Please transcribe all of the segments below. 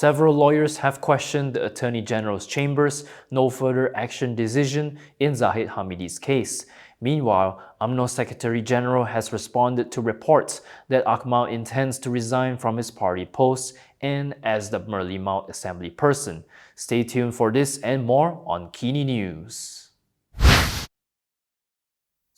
Several lawyers have questioned the Attorney General's Chamber's no further action decision in Zahed Hamidi's case. Meanwhile, UMNO Secretary General has responded to reports that Akmal intends to resign from his party post and as the Merlimau Assembly person. Stay tuned for this and more on Kini News.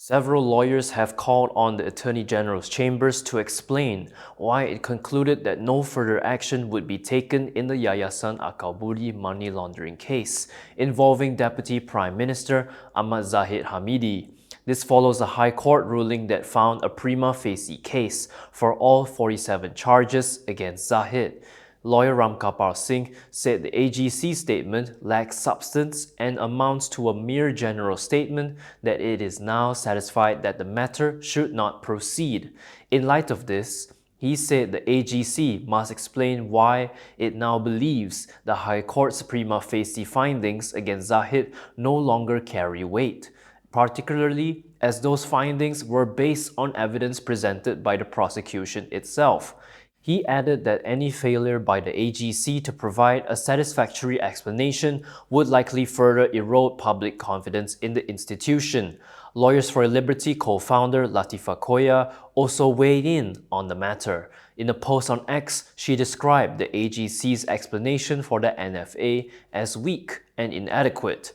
Several lawyers have called on the Attorney General's chambers to explain why it concluded that no further action would be taken in the Yayasan Akal Budi money laundering case involving Deputy Prime Minister Ahmad Zahed Hamidi. This follows a High Court ruling that found a prima facie case for all 47 charges against Zahid. Lawyer Ramkapal Singh said the AGC statement lacks substance and amounts to a mere general statement that it is now satisfied that the matter should not proceed. In light of this, he said the AGC must explain why it now believes the High Court's prima facie findings against Zahid no longer carry weight, particularly as those findings were based on evidence presented by the prosecution itself. He added that any failure by the AGC to provide a satisfactory explanation would likely further erode public confidence in the institution. Lawyers for Liberty co-founder Latifa Koya also weighed in on the matter. In a post on X, she described the AGC's explanation for the NFA as weak and inadequate.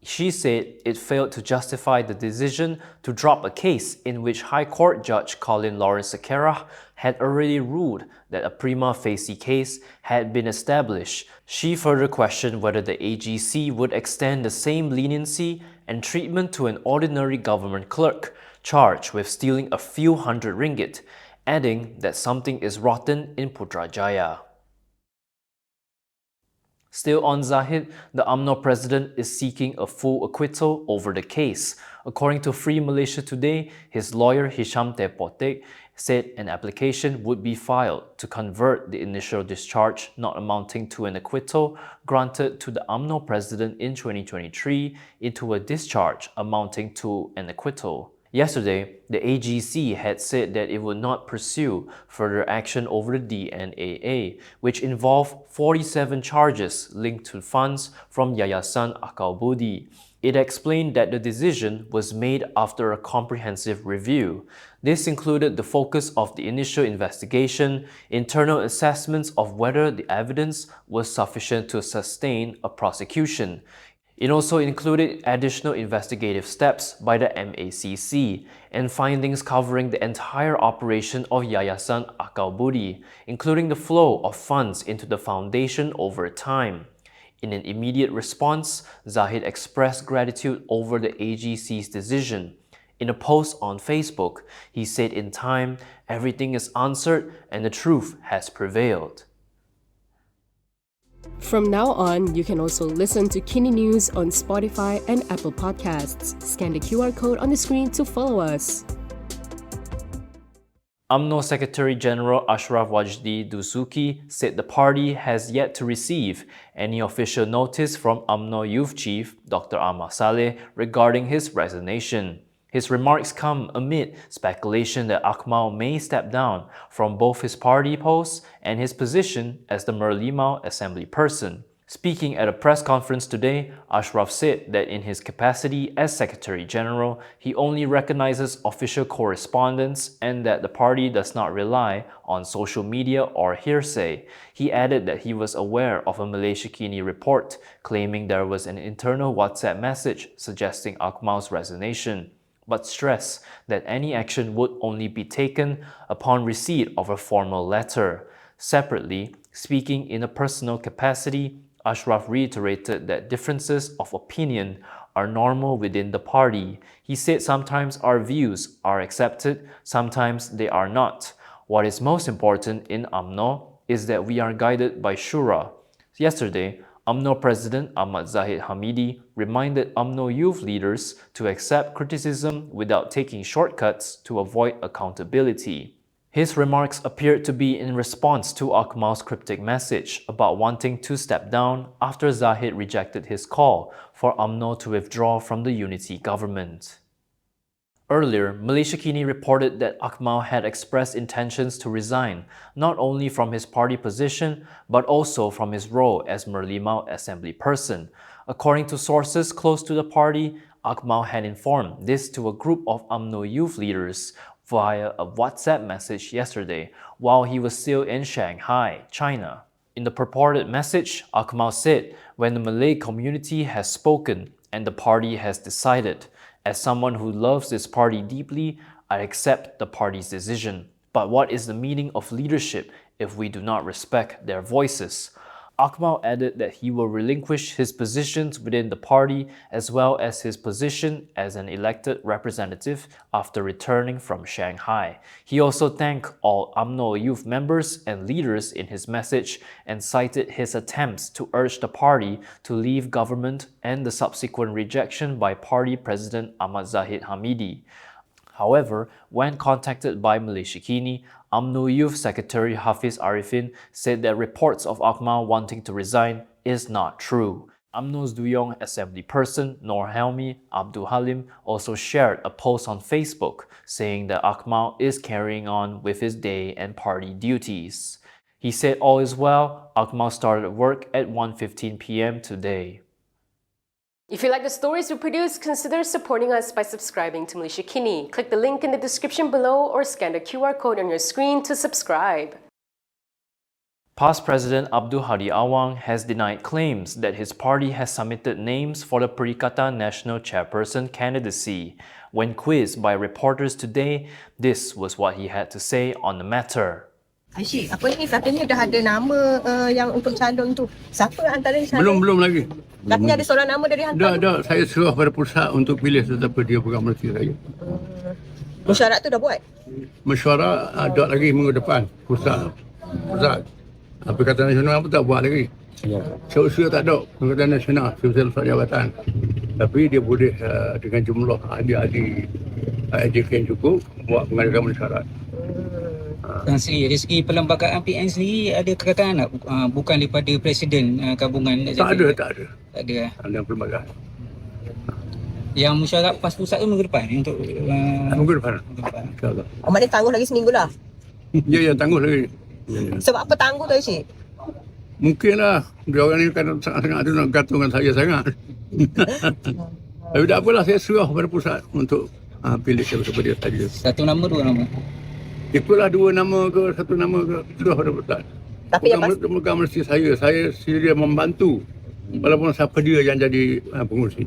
She said it failed to justify the decision to drop a case in which High Court Judge Colin Lawrence Sekerah had already ruled that a prima facie case had been established. She further questioned whether the AGC would extend the same leniency and treatment to an ordinary government clerk charged with stealing a few hundred ringgit, adding that something is rotten in Putrajaya. Still on Zahid, the UMNO president is seeking a full acquittal over the case. According to Free Malaysia Today, his lawyer Hisham Tepotek said an application would be filed to convert the initial discharge not amounting to an acquittal granted to the UMNO president in 2023 into a discharge amounting to an acquittal. Yesterday, the AGC had said that it would not pursue further action over the DNAA, which involved 47 charges linked to funds from Yayasan Akal Budi. It explained that the decision was made after a comprehensive review. This included the focus of the initial investigation, internal assessments of whether the evidence was sufficient to sustain a prosecution. It also included additional investigative steps by the MACC and findings covering the entire operation of Yayasan Akal Budi, including the flow of funds into the foundation over time. In an immediate response, Zahid expressed gratitude over the AGC's decision. In a post on Facebook, he said in time, everything is answered and the truth has prevailed. From now on, you can also listen to Kini News on Spotify and Apple Podcasts. Scan the QR code on the screen to follow us. UMNO Secretary General Asyraf Wajdi Dusuki said the party has yet to receive any official notice from UMNO Youth Chief Dr. Akmal Saleh regarding his resignation. His remarks come amid speculation that Akmal may step down from both his party post and his position as the Merlimau Assembly person. Speaking at a press conference today, Asyraf said that in his capacity as Secretary General, he only recognizes official correspondence and that the party does not rely on social media or hearsay. He added that he was aware of a Malaysia Kini report claiming there was an internal WhatsApp message suggesting Akmal's resignation, but stressed that any action would only be taken upon receipt of a formal letter. Separately, speaking in a personal capacity, Asyraf reiterated that differences of opinion are normal within the party. He said sometimes our views are accepted, sometimes they are not. What is most important in UMNO is that we are guided by Shura. Yesterday, UMNO President Ahmad Zahed Hamidi reminded UMNO youth leaders to accept criticism without taking shortcuts to avoid accountability. His remarks appeared to be in response to Akmal's cryptic message about wanting to step down after Zahid rejected his call for UMNO to withdraw from the unity government. Earlier, Malaysia Kini reported that Akmal had expressed intentions to resign, not only from his party position, but also from his role as Merlimau assembly person. According to sources close to the party, Akmal had informed this to a group of UMNO youth leaders via a WhatsApp message yesterday while he was still in Shanghai, China. In the purported message, Akmal said, "When the Malay community has spoken and the party has decided, as someone who loves this party deeply, I accept the party's decision. But what is the meaning of leadership if we do not respect their voices?" Akmal added that he will relinquish his positions within the party as well as his position as an elected representative after returning from Shanghai. He also thanked all UMNO youth members and leaders in his message and cited his attempts to urge the party to leave government and the subsequent rejection by party president Zahed Hamidi. However, when contacted by Malaysia Kini, UMNO Youth Secretary Hafiz Arifin said that reports of Akmal wanting to resign is not true. UMNO's Duyong Assembly person Nur Helmi Abdul Halim also shared a post on Facebook saying that Akmal is carrying on with his day and party duties. He said all is well. Akmal started work at 1:15 p.m. today. If you like the stories we produce, consider supporting us by subscribing to Malaysia Kini. Click the link in the description below or scan the QR code on your screen to subscribe. Past President Abdul Hadi Awang has denied claims that his party has submitted names for the Perikatan National Chairperson candidacy. When quizzed by reporters today, this was what he had to say on the matter. Asyik, apa ni katanya dah ada nama yang untuk calon tu. Siapa antara calon? Belum lagi. Katanya ada seorang nama dari hantar. Dah, saya serah pada pusat untuk pilih sesiapa dia pegang menteri saya. Mesyuarat tu dah buat? Mesyuarat ada lagi minggu depan, pusat. Perikatan Nasional pun tak buat lagi. Usia tak ada, Perikatan Nasional, usia lepas jabatan. Tapi dia boleh dengan jumlah ahli-ahli AGC yang cukup, buat mengadakan mesyuarat. Dari segi perlembagaan PN sendiri ada kekatan tak? Bukan daripada Presiden gabungan? Tak ada. Tak ada. Ada perlembagaan. Yang mesyuarat PAS pusat tu minggu depan untuk Minggu depan. InsyaAllah. Maknanya tangguh lagi seminggu lah? Ya, tangguh lagi. Sebab apa tangguh tu Asyik? Mungkinlah dia orang ni kan sangat-sangat tu nak gantungkan saya sangat. Tapi tak apalah, saya serah pada pusat untuk pilih siapa dia saja. satu nama, dua nama? Itulah dua nama ke, satu nama ke, serah pada pusat. Tapi bukan mesti saya sedia membantu. Walaupun siapa dia yang jadi pengurusi.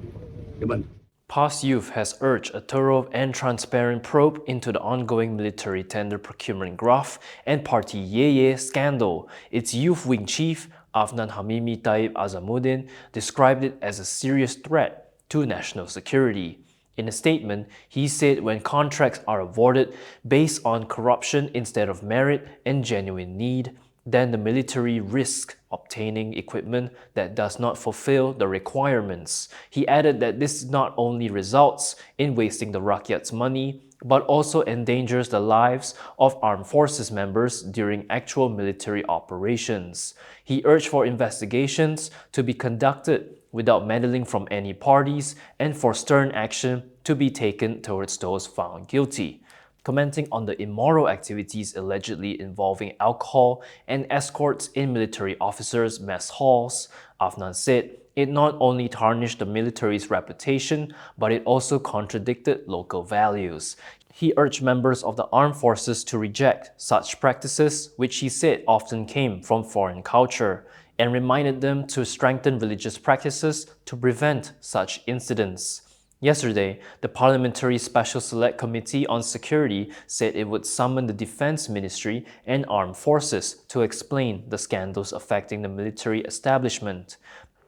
Dia bantu. PAS Youth has urged a thorough and transparent probe into the ongoing military tender procurement graft and Party Yeye scandal. Its youth wing chief, Afnan Hamimi Taib Azamuddin, described it as a serious threat to national security. In a statement, he said when contracts are awarded based on corruption instead of merit and genuine need, then the military risks obtaining equipment that does not fulfill the requirements. He added that this not only results in wasting the rakyat's money, but also endangers the lives of armed forces members during actual military operations. He urged for investigations to be conducted without meddling from any parties and for stern action to be taken towards those found guilty. Commenting on the immoral activities allegedly involving alcohol and escorts in military officers' mess halls, Afnan said it not only tarnished the military's reputation, but it also contradicted local values. He urged members of the armed forces to reject such practices, which he said often came from foreign culture, and reminded them to strengthen religious practices to prevent such incidents. Yesterday, the Parliamentary Special Select Committee on Security said it would summon the Defense Ministry and Armed Forces to explain the scandals affecting the military establishment.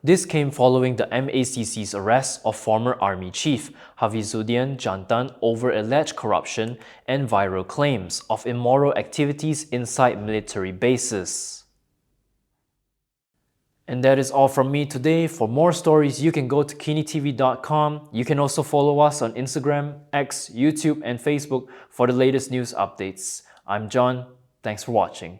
This came following the MACC's arrest of former Army Chief Hafizuddin Jantan over alleged corruption and viral claims of immoral activities inside military bases. And that is all from me today. For more stories, you can go to Kinitv.com. You can also follow us on Instagram, X, YouTube, and Facebook for the latest news updates. I'm John. Thanks for watching.